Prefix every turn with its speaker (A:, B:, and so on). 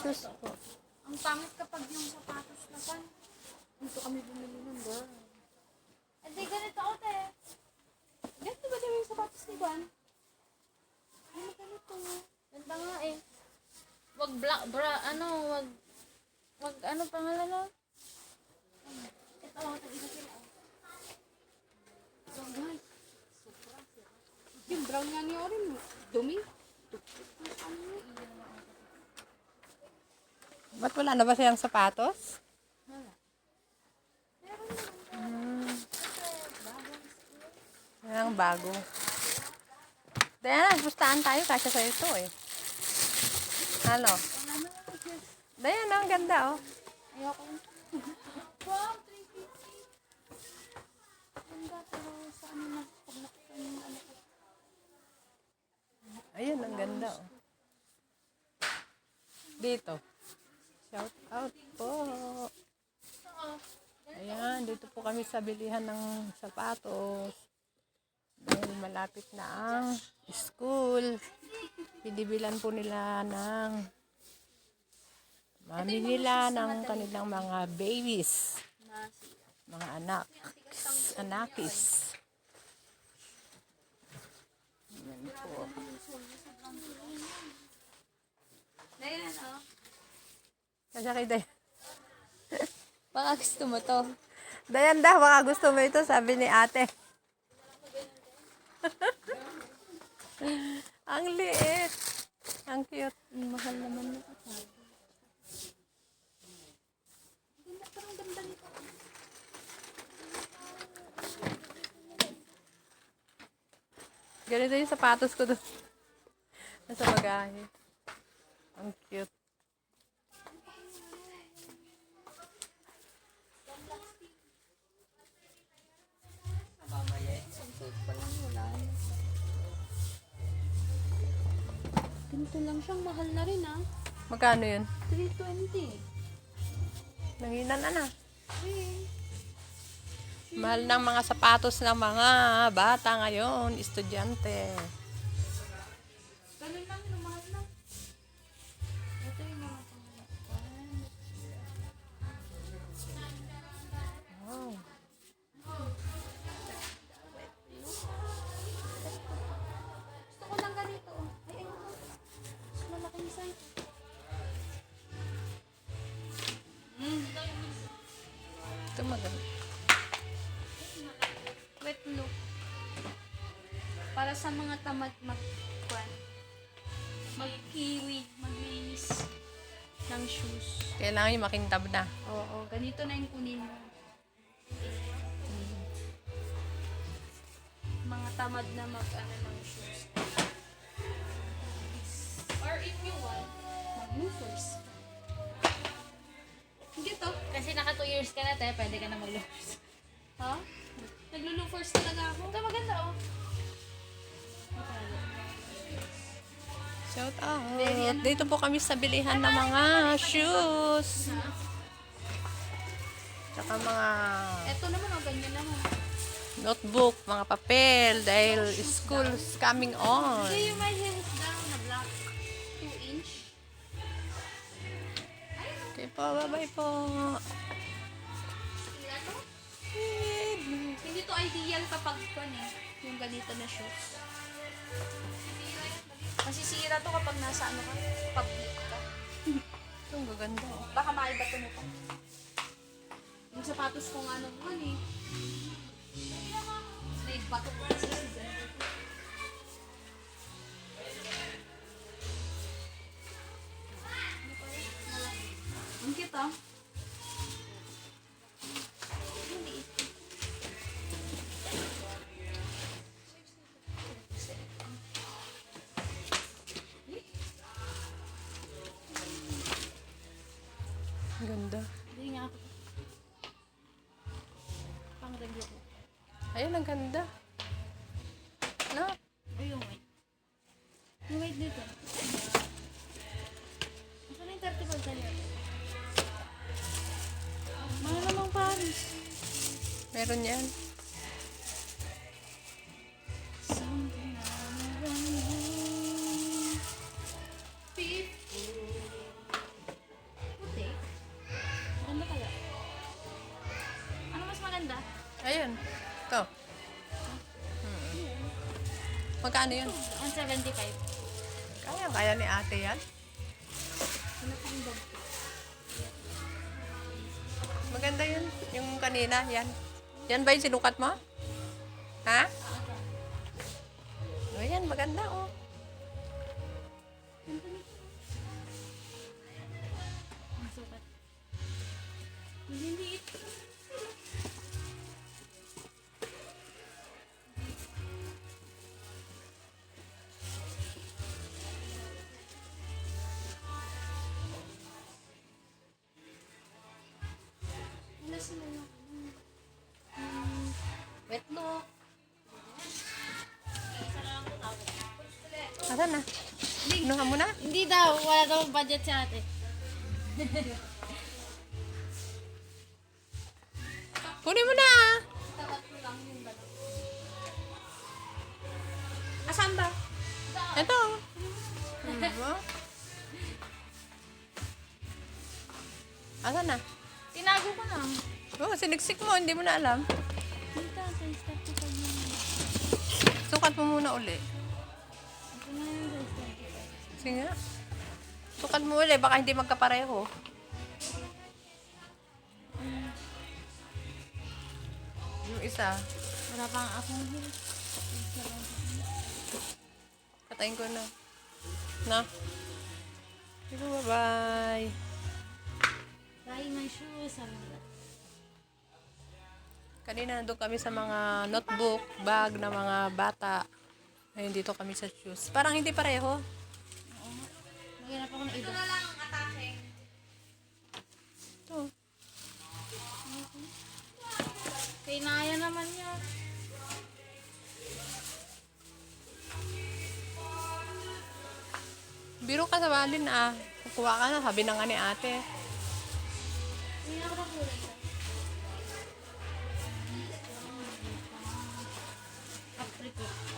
A: Shoes po.
B: Ang pangit kapag yung sapatos na pan. Dito kami bumili nun, girl. Hindi, ganito ako, te. Ganito ba din yung sapatos ni Juan? Ano ganito? Ganda nga eh. Wag black, wag ano pangalan no? Ito ako, ito sila. So guys, yung brown nga niya rin, dumi.
A: Ba't wala na ba siyang sapatos? Ang bago. Diana, gustahan tayo kasi sa ito eh. Ano? Diana, ang ganda oh.
B: Ayoko. Wow, 350. Ganda, pero sa ano na, pag nakita yung ano ko.
A: Ayun, ang ganda oh. Dito. Shout out po. Ayan, dito po kami sa bilihan ng sapatos. Dahil malapit na ang school. Pinibilan po nila ng mami nila ng kanilang mga babies. Mga anakis. Ayan po.
B: Ayan, oh.
A: Kasi kay Dayan.
B: Baka gusto mo to.
A: Dayan dah, baka gusto mo ito, sabi ni ate. Ang liit. Ang cute.
B: Mahal naman na ito. Parang ganda nito.
A: Ganito yung sapatos ko doon. Nasa bagahe. Ang cute.
B: Ganito lang siyang mahal na rin ah.
A: Magkano yun?
B: 320.
A: Nanginan na na.
B: Eh.
A: Mahal ng mga sapatos ng mga bata ngayon, estudyante.
B: Ganun lang, mahal lang. Ito yung mga pangalan.
A: Wow.
B: Gusto ko lang ganito. Ay, ayun. Mas malaking size.
A: Ito maganda.
B: Wet look. Para sa mga tamad mag-kiwi, maglinis ng shoes.
A: Kailangan yung makintab na.
B: Oo, ganito na yung kunin mo. Mga tamad na mag-ano ng shoes. Or if you want, mag-loafers. Hindi to.
C: Kasi naka 2 years ka na, te, pwede ka na mag-loafers.
B: Ha? Naglo-loafers talaga ako. Ito maganda oh.
A: Shout out. Dito po kami sa bilihan ng mga shoes. Tsaka mga
B: Ito naman oh, ganyan naman.
A: notebook, mga papel, dahil school's coming on.
B: Okay, yung my heels down na black. 2 inch.
A: Okay po, bye-bye po.
B: Hindi to ideal kapag yung ganito na shoes. Masisira to kapag nasa ano ka, public ka.
A: Ito, ang gaganda.
B: Baka maibato mo pa. Yung sapatos ko nga nung naibato ko kasi si Zen. Ang cute ah.
A: Ang ganda.
B: Hindi nga ako. Pang-review ko.
A: Ayun, ang ganda. No?
B: Ay, yung white. Yung white dito. Saan yung 35 tayo? Mahal namang Paris.
A: Meron yan.
B: Something I never knew before.
A: Magkano yun?
C: 175.
A: Kaya ni ate yan.
B: Ano pang bag?
A: Maganda yun. Yung kanina, yan. Yan ba yung sinukat mo? Ha? O yan, maganda oh.
C: Ang sukat. Maliliit.
B: Wala sila yung
C: Wet look.
A: Asan na? Inuha mo na?
C: Hindi daw. Wala daw budget si ate.
A: Kunin mo na ah.
B: Asan ba?
A: Ito. Ano? Asan na?
C: Tinago ko na.
A: Oh, siniksik mo, hindi mo na alam.
C: Dito, sa start ko pag
A: Sukat mo muna uli.
C: Ito na yung sa start ko.
A: Sige nga. Sukat mo uli, baka hindi magkapareho. Yung isa,
C: Wala pang akong heels.
A: katayin ko na. Na? Sige, bye-bye.
C: Try my shoes. Sabi nila.
A: Kanina nandun kami sa mga notebook, bag na mga bata. Ayun, dito kami sa shoes. Parang hindi pareho.
C: Maghanap ako ng iba.
A: Ito.
C: Kay Naya naman yan.
A: Biro ka sa balin ah. Kukuha ka na, sabi na nga ni ate.
C: Hindi ako ng kulay. Apricot.